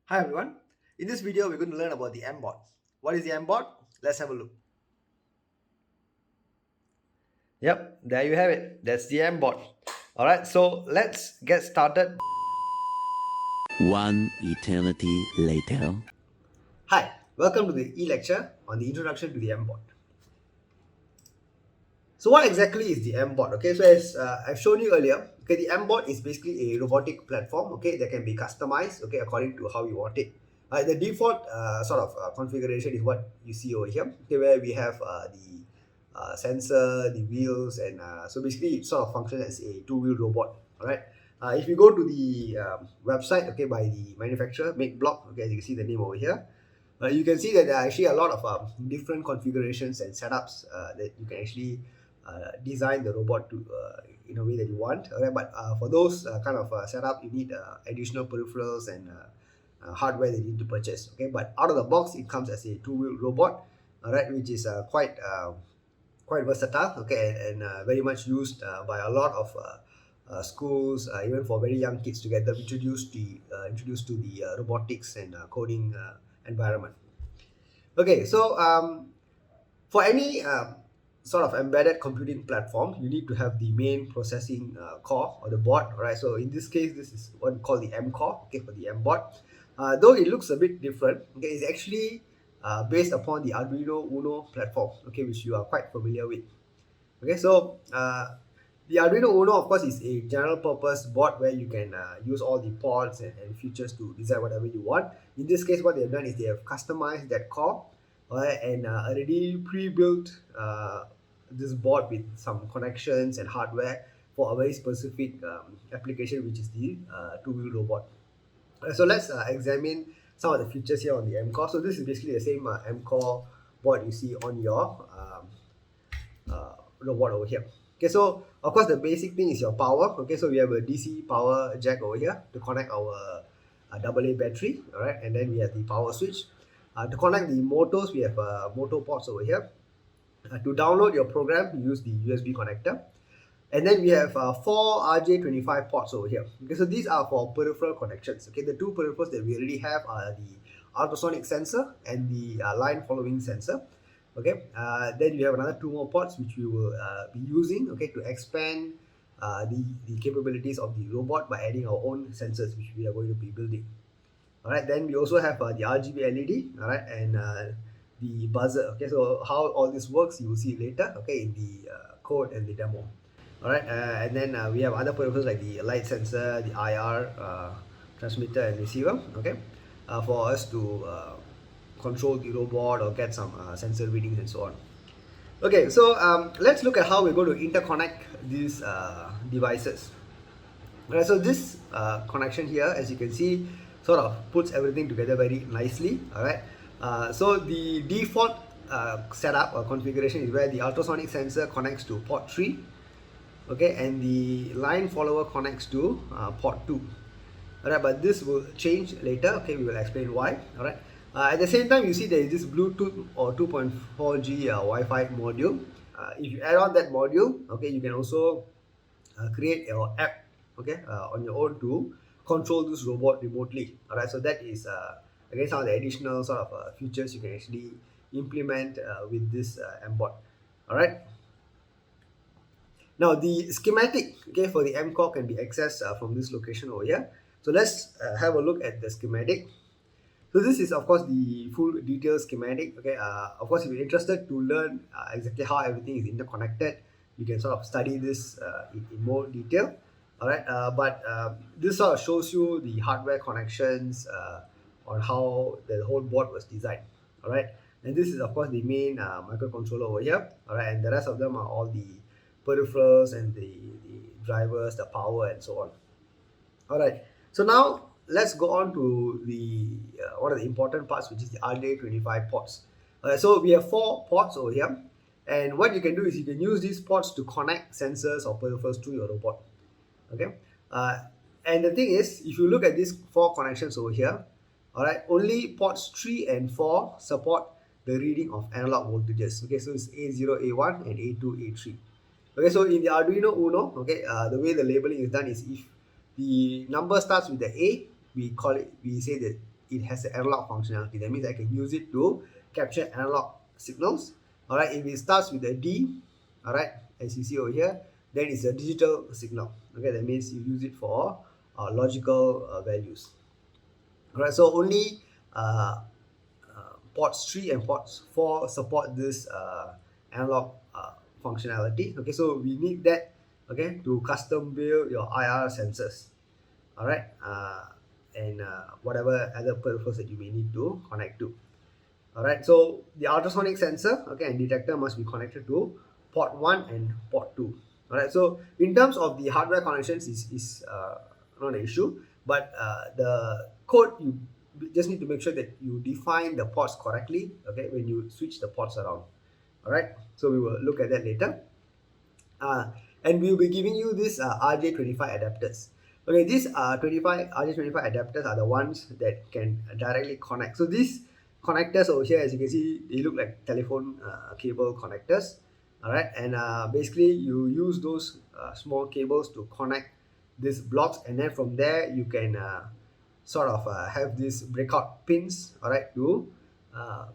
Hi everyone. In this video, we're going to learn about the mBot. What is the mBot? Let's have a look. Yep, there you have it. That's the mBot. All right, so let's get started. One eternity later. Hi, welcome to the e-lecture on the introduction to the mBot. So what exactly is the mBot? Okay, so as I've shown you earlier, okay, the mBot is basically a robotic platform, okay, that can be customized, okay, according to how you want it. The default configuration is what you see over here, okay, where we have the sensor, the wheels, and so basically it sort of functions as a two-wheel robot. All right. If you go to the website, okay, by the manufacturer, MakeBlock, okay, as you can see the name over here, you can see that there are actually a lot of different configurations and setups that you can actually design the robot to in a way that you want. Okay, but for those kind of setup, you need additional peripherals and hardware that you need to purchase. Okay, but out of the box, it comes as a two-wheel robot, all right, which is quite versatile, okay, and very much used by a lot of schools, even for very young kids to get them introduced to the robotics and coding environment. Okay, so for any sort of embedded computing platform, you need to have the main processing core or the board, right? So in this case, this is what we call the mCore, okay, for the mBot. Though it looks a bit different, okay, it's actually based upon the Arduino Uno platform, okay, which you are quite familiar with. Okay, so the Arduino Uno, of course, is a general purpose board where you can use all the ports and features to design whatever you want. In this case, what they've done is they have customized that core, and already pre-built this board with some connections and hardware for a very specific application, which is the two-wheel robot. So let's examine some of the features here on the mCore. So this is basically the same mCore board you see on your robot over here. Okay, so of course the basic thing is your power. Okay, so we have a DC power jack over here to connect our AA battery. All right, and then we have the power switch. To connect the motors, we have motor ports over here. To download your program, you use the USB connector. And then we have four RJ25 ports over here. Okay, so these are for peripheral connections. Okay, the two peripherals that we already have are the ultrasonic sensor and the line following sensor. Okay, then you have another two more ports which we will be using, okay, to expand the capabilities of the robot by adding our own sensors which we are going to be building. All right, then we also have the RGB LED, all right, and the buzzer. Okay, so how all this works you will see later, okay, in the code and the demo. All right, and then we have other peripherals like the light sensor, the IR transmitter and receiver, okay, for us to control the robot or get some sensor readings and so on. Okay, so let's look at how we're going to interconnect these devices. Right, so this connection here, as you can see, sort of puts everything together very nicely. All right, so the default setup or configuration is where the ultrasonic sensor connects to port 3, okay, and the line follower connects to port 2. All right, but this will change later. Okay, we will explain why. All right. At the same time, you see there is this Bluetooth or 2.4G Wi-Fi module. If you add on that module, okay, you can also create your app, okay, on your own to control this robot remotely. All right, so that is again some of the additional sort of features you can actually implement with this mBot. All right. Now the schematic, okay, for the mCore can be accessed from this location over here. So let's have a look at the schematic. So this is of course the full detailed schematic. Okay, of course if you're interested to learn exactly how everything is interconnected, you can sort of study this in more detail. All right, but this sort of shows you the hardware connections on how the whole board was designed. All right, and this is of course the main microcontroller over here. All right, and the rest of them are all the peripherals and the drivers, the power, and so on. All right, so now let's go on to the one of the important parts, which is the RJ25 ports. So we have 4 ports over here, and what you can do is you can use these ports to connect sensors or peripherals to your robot. Okay, and the thing is, if you look at these 4 connections over here, all right, only ports 3 and 4 support the reading of analog voltages. Okay, so it's A0, A1, and A2, A3. Okay, so in the Arduino Uno, okay, the way the labeling is done is if the number starts with the A, we say that it has an analog functionality. That means I can use it to capture analog signals. All right, if it starts with a D, all right, as you see over here, then it's a digital signal. Okay, that means you use it for logical values. All right, so only ports 3 and ports 4 support this analog functionality. Okay, so we need that, okay, to custom build your IR sensors. All right, and whatever other peripherals that you may need to connect to. All right, so the ultrasonic sensor, okay, and detector must be connected to port 1 and port 2. All right, so in terms of the hardware connections is not an issue, but the code, you just need to make sure that you define the ports correctly, okay, when you switch the ports around. All right, so we will look at that later. And we'll be giving you this RJ25 adapters. Okay, these 25 RJ25 adapters are the ones that can directly connect. So these connectors over here, as you can see, they look like telephone cable connectors. All right, and basically you use those small cables to connect these blocks, and then from there you can sort of have these breakout pins, all right, to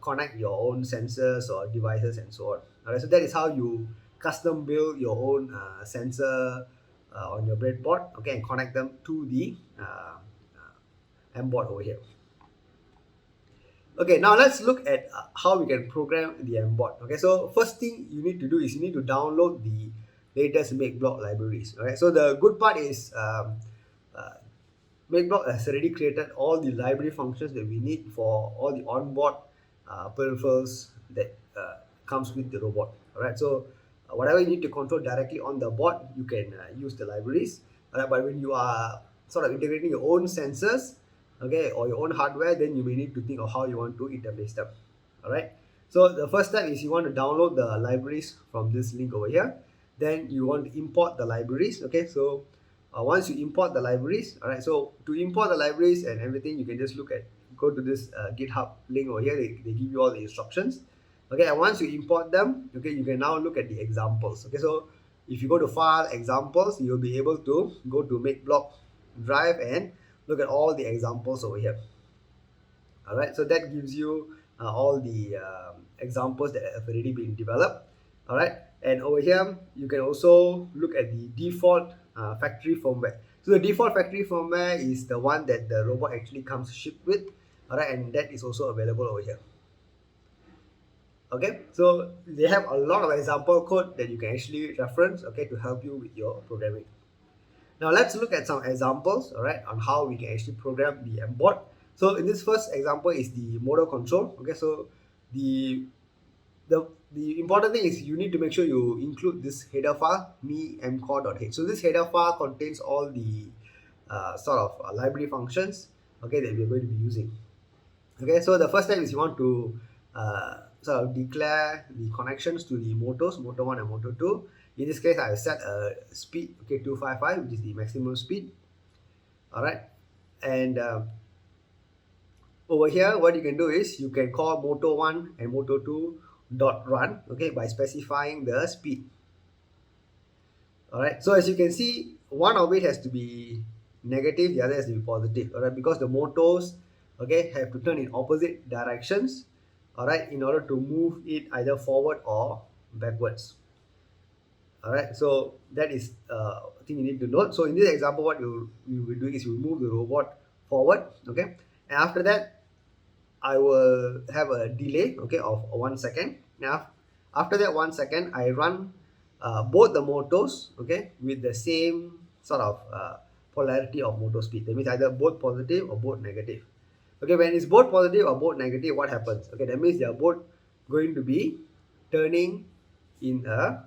connect your own sensors or devices and so on. All right, so that is how you custom build your own sensor on your breadboard, okay, and connect them to the mBot over here. Okay, now let's look at how we can program the mBot. Okay, so first thing you need to do is you need to download the latest MakeBlock libraries. All right, so the good part is MakeBlock has already created all the library functions that we need for all the onboard peripherals that comes with the robot. All right, so whatever you need to control directly on the board, you can use the libraries. All right, but when you are sort of integrating your own sensors, okay, or your own hardware, then you may need to think of how you want to interface them. All right, so the first step is you want to download the libraries from this link over here. Then you want to import the libraries. Okay, so once you import the libraries, all right, so to import the libraries and everything, you can just go to this GitHub link over here. They give you all the instructions. Okay, and once you import them, okay, you can now look at the examples. Okay, so if you go to file examples, you'll be able to go to MakeBlock drive and look at all the examples over here. All right, so that gives you all the examples that have already been developed. All right, and over here you can also look at the default factory firmware. So the default factory firmware is the one that the robot actually comes shipped with. All right, and that is also available over here. Okay, so they have a lot of example code that you can actually reference, okay, to help you with your programming. Now let's look at some examples, all right, on how we can actually program the mBot. So in this first example is the motor control. Okay, so the important thing is you need to make sure you include this header file mCore.h. So this header file contains all the sort of library functions, okay, that we're going to be using. Okay, so the first step is you want to sort of declare the connections to the motors, motor 1 and motor 2. In this case, I've set a speed, okay, 255, which is the maximum speed. All right, and over here, what you can do is you can call motor 1 and motor 2 dot run, okay, by specifying the speed. All right, so as you can see, one of it has to be negative, the other has to be positive. All right, because the motors, okay, have to turn in opposite directions, all right, in order to move it either forward or backwards. All right, so that is a thing you need to note. So in this example, what you will do is you move the robot forward, okay, and after that I will have a delay, okay, of 1 second. Now after that 1 second, I run both the motors, okay, with the same sort of polarity of motor speed. That means either both positive or both negative. Okay, when it's both positive or both negative, what happens? Okay, that means they are both going to be turning in a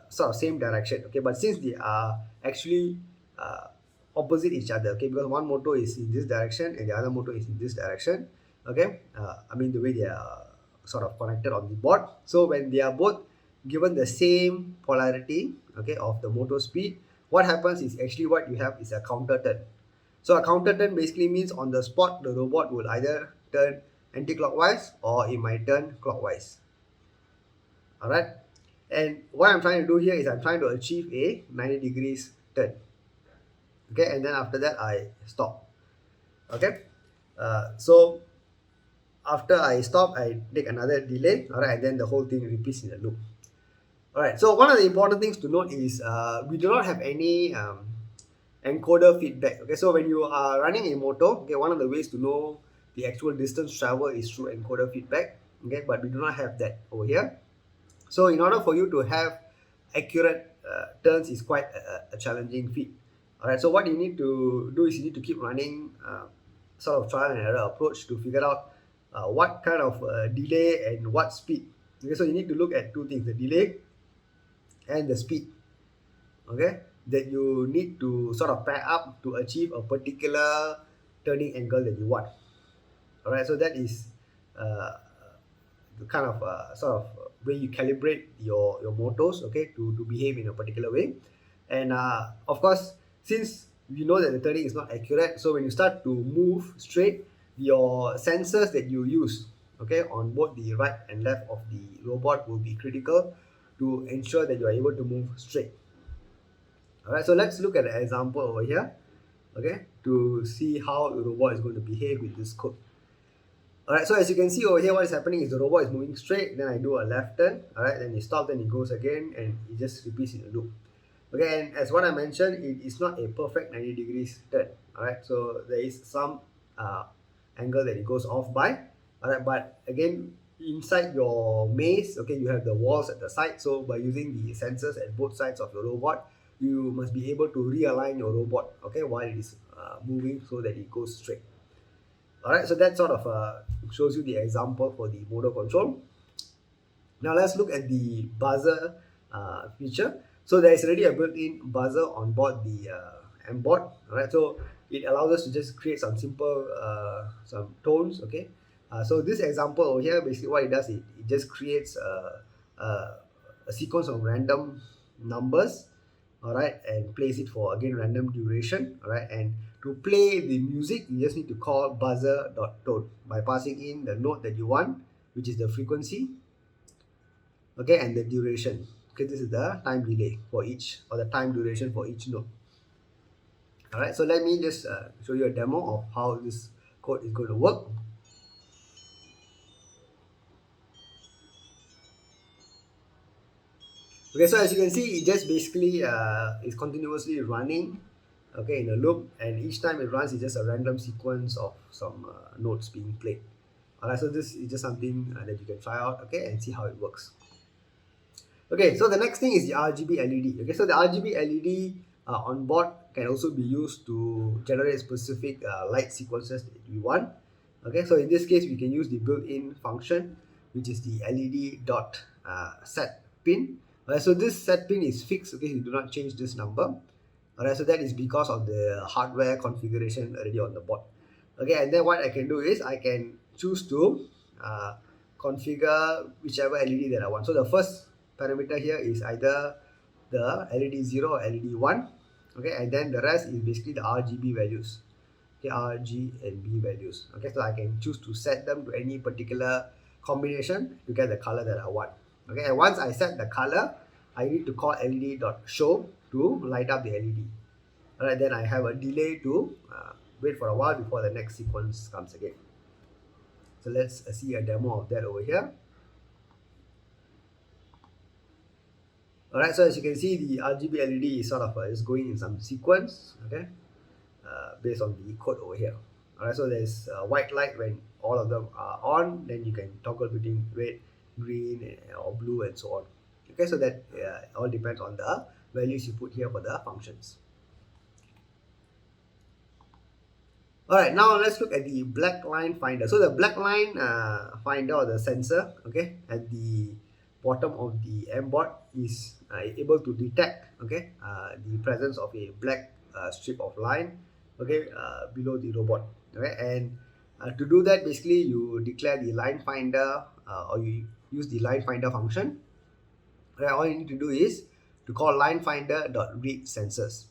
sort of same direction. Okay, but since they are actually opposite each other, okay, because one motor is in this direction and the other motor is in this direction, okay, I mean the way they are sort of connected on the board. So when they are both given the same polarity, okay, of the motor speed, what happens is actually what you have is a counter turn. So a counter turn basically means on the spot the robot will either turn anti-clockwise or it might turn clockwise. All right, and what I'm trying to do here is I'm trying to achieve a 90 degrees turn. Okay, and then after that I stop. Okay, So after I stop, I take another delay, all right, and then the whole thing repeats in a loop. All right, so one of the important things to note is we do not have any encoder feedback. Okay, so when you are running a motor, okay, one of the ways to know the actual distance travel is through encoder feedback. Okay, but we do not have that over here. So in order for you to have accurate turns is quite a challenging feat. All right, so what you need to do is you need to keep running sort of trial and error approach to figure out what kind of delay and what speed. Okay, so you need to look at two things: the delay and the speed. Okay, that you need to sort of pair up to achieve a particular turning angle that you want. All right, so that is uh, the kind of sort of way you calibrate your motors, okay, to behave in a particular way. And of course, since we know that the turning is not accurate, so when you start to move straight, your sensors that you use, okay, on both the right and left of the robot will be critical to ensure that you are able to move straight. All right, so let's look at an example over here, okay, to see how the robot is going to behave with this code. Alright, so as you can see over here, what is happening is the robot is moving straight, then I do a left turn, alright, then it stops, then it goes again, and it just repeats in a loop. Okay, and as what I mentioned, it is not a perfect 90 degrees turn, alright, so there is some angle that it goes off by, alright, but again, inside your maze, okay, you have the walls at the side, so by using the sensors at both sides of your robot, you must be able to realign your robot, okay, while it is moving so that it goes straight. Alright, so that sort of shows you the example for the motor control. Now let's look at the buzzer feature. So there is already a built-in buzzer on board the mBot. Alright, so it allows us to just create some simple some tones. Okay, so this example over here, basically what it does, it just creates a sequence of random numbers, all right, and plays it for again random duration. All right, and to play the music, you just need to call buzzer.tone by passing in the note that you want, which is the frequency, okay, and the duration. Okay, this is the time delay for each, or the time duration for each note. All right, so let me just show you a demo of how this code is going to work. Okay, so as you can see, it just basically is continuously running, okay, in a loop, and each time it runs, it's just a random sequence of some notes being played. Alright, so this is just something that you can try out, okay, and see how it works. Okay, so the next thing is the RGB LED. Okay, so the RGB LED on board can also be used to generate specific light sequences that we want. Okay, so in this case, we can use the built-in function, which is the LED dot set pin. Alright, so this set pin is fixed. Okay, you do not change this number. Alright, so that is because of the hardware configuration already on the board. Okay, and then what I can do is I can choose to configure whichever LED that I want. So the first parameter here is either the LED 0 or LED 1. Okay, and then the rest is basically the RGB values. Okay, R, G, and B values. Okay, so I can choose to set them to any particular combination to get the color that I want. Okay, and once I set the color, I need to call LED.show to light up the LED. Alright, then I have a delay to wait for a while before the next sequence comes again. So let's see a demo of that over here. Alright, so as you can see, the RGB LED is sort of is going in some sequence, okay, based on the code over here. Alright, so there's white light when all of them are on, then you can toggle between red, green, or blue, and so on. Okay, so that all depends on the values you put here for the functions. Alright, now let's look at the black line finder. So the black line finder, or the sensor, okay, at the bottom of the mBot is able to detect, okay, the presence of a black strip of line, okay, below the robot. Okay, and to do that, basically you declare the line finder, or you use the line finder function. Okay, all you need to do is to call line finder.read sensors.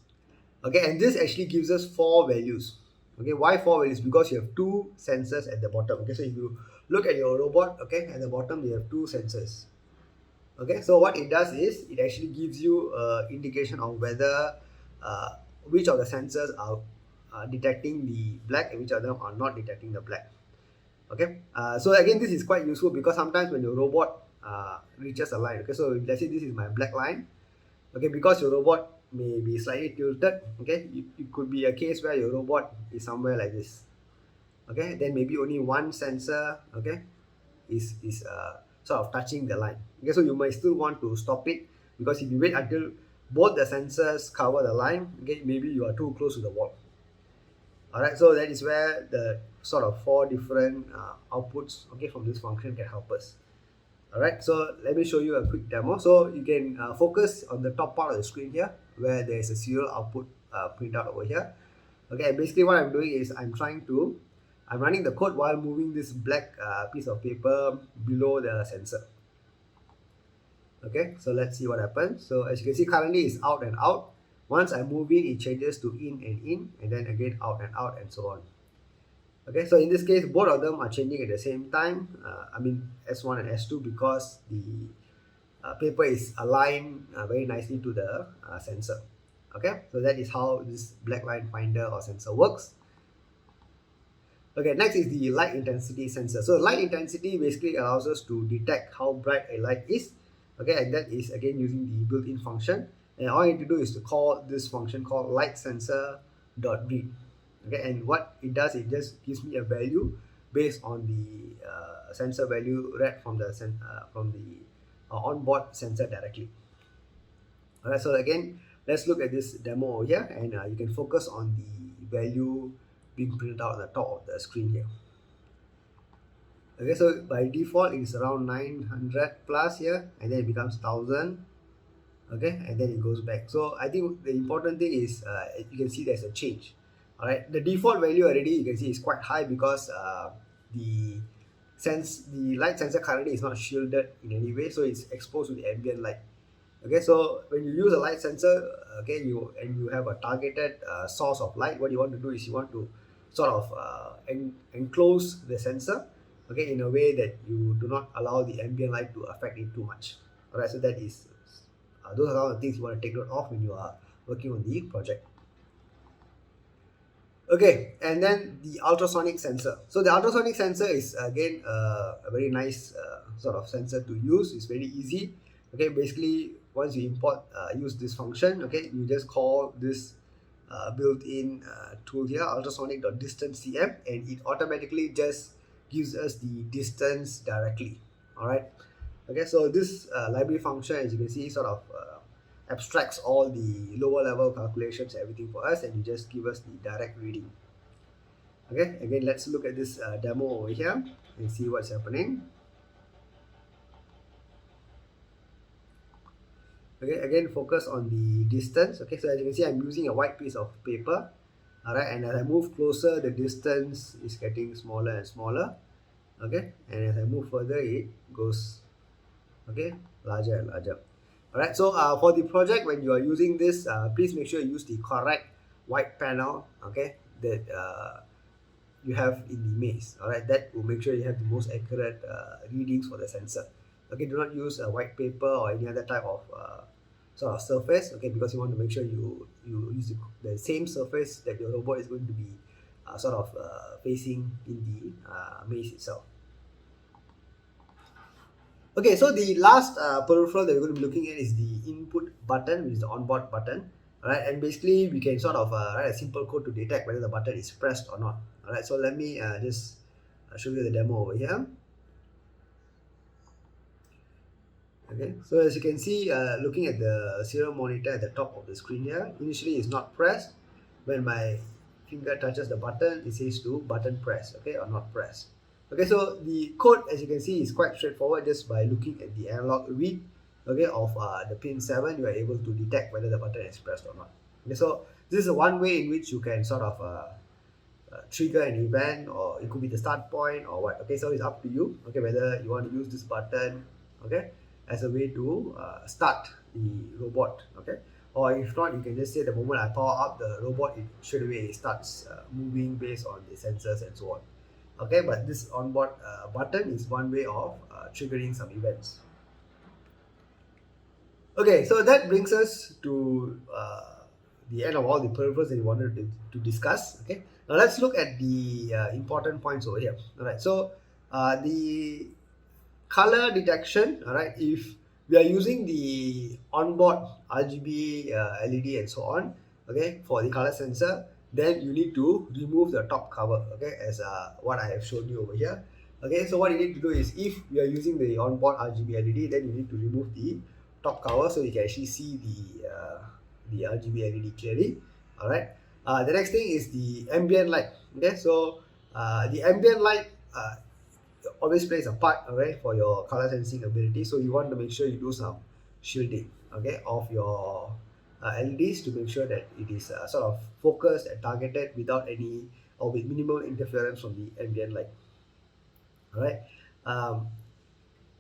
Okay, and this actually gives us 4 values. Okay, why 4 values? Because you have 2 sensors at the bottom. Okay, so if you look at your robot, okay, at the bottom you have 2 sensors. Okay, so what it does is it actually gives you an indication of whether which of the sensors are detecting the black and which of them are not detecting the black. Okay, so again, this is quite useful because sometimes when your robot reaches a line, okay, so let's say this is my black line, okay, because your robot may be slightly tilted, okay, it could be a case where your robot is somewhere like this, okay, then maybe only one sensor, okay, is sort of touching the line, okay, so you might still want to stop it, because if you wait until both the sensors cover the line, okay, maybe you are too close to the wall. All right, so that is where the sort of 4 different outputs, okay, from this function can help us. All right, so let me show you a quick demo. So you can focus on the top part of the screen here, where there is a serial output printout over here. Okay, basically what I'm doing is I'm running the code while moving this black piece of paper below the sensor. Okay, so let's see what happens. So as you can see, currently it's out and out. Once I move in, it changes to in, and then again out, and so on. Okay, so in this case, both of them are changing at the same time. I mean S1 and S2, because the paper is aligned very nicely to the sensor. Okay, so that is how this black line finder or sensor works. Okay, next is the light intensity sensor. So light intensity basically allows us to detect how bright a light is. Okay, and that is again using the built-in function. And all you need to do is to call this function called light sensor.read. Okay, and what it does, it just gives me a value based on the sensor value read from the onboard sensor directly. Alright, so again, let's look at this demo over here, and you can focus on the value being printed out on the top of the screen here. Okay, so by default it's around 900 plus here, and then it becomes 1000. Okay, and then it goes back. So I think the important thing is you can see there's a change. All right, the default value already you can see is quite high, because the light sensor currently is not shielded in any way, so it's exposed to the ambient light. Okay, so when you use a light sensor, okay, you have a targeted source of light, what you want to do is you want to sort of enclose the sensor, okay, in a way that you do not allow the ambient light to affect it too much. All right, so that is those are all the things you want to take note of when you are working on the project. Okay, and then the ultrasonic sensor. So the ultrasonic sensor is again a very nice sort of sensor to use. It's very easy. Okay, basically once you use this function, okay, you just call this built-in tool here, ultrasonic.distancecm, and it automatically just gives us the distance directly. All right. Okay, so this library function, as you can see, sort of abstracts all the lower level calculations, everything for us, and you just give us the direct reading. Okay, again, let's look at this demo over here and see what's happening. Okay, again, focus on the distance. Okay, so as you can see, I'm using a white piece of paper. All right, and as I move closer, the distance is getting smaller and smaller. Okay, and as I move further, it goes larger and larger. All right, so for the project, when you are using this, please make sure you use the correct white panel, okay, that you have in the maze. All right, that will make sure you have the most accurate readings for the sensor. Okay, do not use a white paper or any other type of sort of surface, okay, because you want to make sure you use the same surface that your robot is going to be sort of facing in the maze itself. Okay, so the last peripheral that we're going to be looking at is the input button, which is the onboard button. Alright, and basically we can sort of write a simple code to detect whether the button is pressed or not. Alright, so let me just show you the demo over here. Okay, so as you can see, looking at the serial monitor at the top of the screen here, initially it's not pressed. When my finger touches the button, it says to button press, okay, or not pressed. Okay, so the code, as you can see, is quite straightforward. Just by looking at the analog read, okay, of the pin 7, you are able to detect whether the button is pressed or not. Okay, so this is one way in which you can sort of trigger an event, or it could be the start point or what. Okay, so it's up to you, okay, whether you want to use this button, okay, as a way to start the robot, okay, or if not, you can just say the moment I power up the robot, it straight away starts moving based on the sensors and so on. Okay, but this onboard button is one way of triggering some events. Okay, so that brings us to the end of all the peripherals that you wanted to discuss. Okay, now let's look at the important points over here. All right, so the color detection, all right, if we are using the onboard RGB LED and so on, okay, for the color sensor, then you need to remove the top cover, okay, as what I have shown you over here. Okay, so what you need to do is, if you are using the onboard RGB LED, then you need to remove the top cover so you can actually see the RGB LED clearly. All right, the next thing is the ambient light. Okay, so the ambient light always plays a part, okay, for your color sensing ability. So you want to make sure you do some shielding, okay, of your LEDs to make sure that it is sort of focused and targeted without any or with minimal interference from the ambient light. All right, um,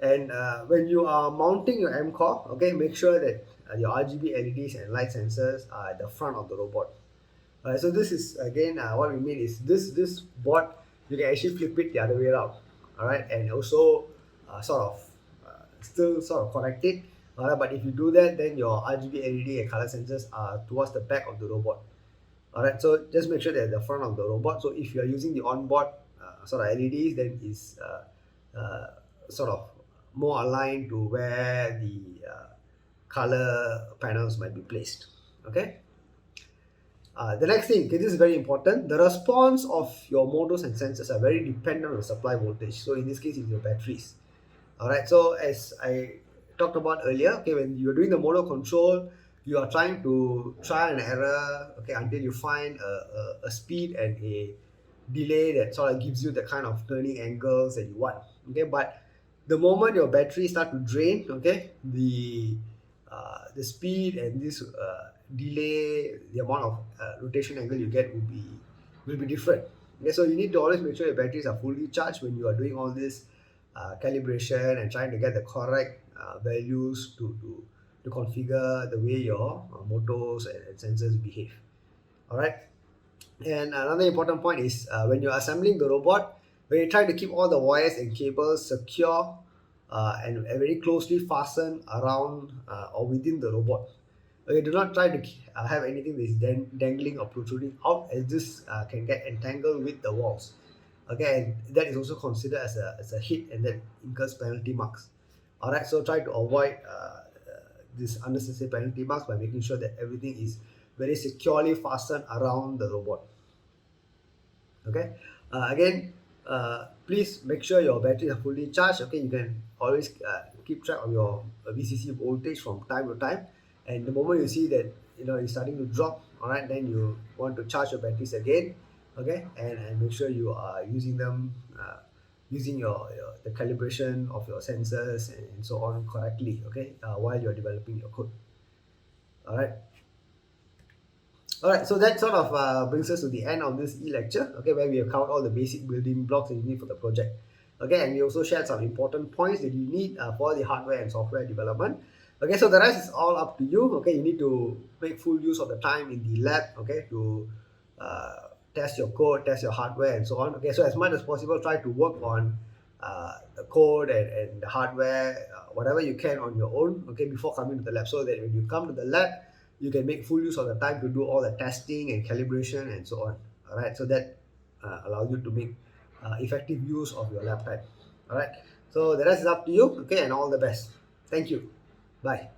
and when you are mounting your mCore, okay, make sure that your RGB LEDs and light sensors are at the front of the robot. So this is again what we mean is this board, you can actually flip it the other way around, all right, and also sort of still sort of connect it, all right, but if you do that, then your RGB LED and color sensors are towards the back of the robot. All right, so just make sure they're at the front of the robot. So if you're using the onboard sort of LEDs, then it's sort of more aligned to where the color panels might be placed. Okay. The next thing, okay, this is very important. The response of your motors and sensors are very dependent on the supply voltage. So in this case, it's your batteries. All right. So as I talked about earlier, okay, when you're doing the motor control, you are trying to trial and error, okay, until you find a speed and a delay that sort of gives you the kind of turning angles that you want. Okay, but the moment your battery start to drain, okay, the speed and this delay, the amount of rotation angle you get will be different. Okay, so you need to always make sure your batteries are fully charged when you are doing all this calibration and trying to get the correct values to configure the way your motors and sensors behave. All right. And another important point is when you're assembling the robot, when you try to keep all the wires and cables secure and very closely fastened around or within the robot. Okay, do not try to have anything that is dangling or protruding out, as this can get entangled with the walls. Okay, and that is also considered as a hit, and that incurs penalty marks. All right, so try to avoid this unnecessary penalty marks by making sure that everything is very securely fastened around the robot. Okay, again, please make sure your batteries are fully charged. Okay, you can always keep track of your VCC voltage from time to time, and the moment you see that it's starting to drop, all right, then you want to charge your batteries again. Okay, and make sure you are using them using your the calibration of your sensors and so on correctly, okay, while you're developing your code. All right. All right, so that sort of brings us to the end of this e-lecture, okay, where we have covered all the basic building blocks that you need for the project. Okay, and we also shared some important points that you need for the hardware and software development. Okay, so the rest is all up to you. Okay, you need to make full use of the time in the lab, okay, to test your code, test your hardware, and so on. Okay, so as much as possible, try to work on the code and the hardware, whatever you can on your own, okay, before coming to the lab, so that when you come to the lab, you can make full use of the time to do all the testing and calibration and so on. All right, so that allows you to make effective use of your lab time. All right, so the rest is up to you. Okay, and all the best. Thank you. Bye.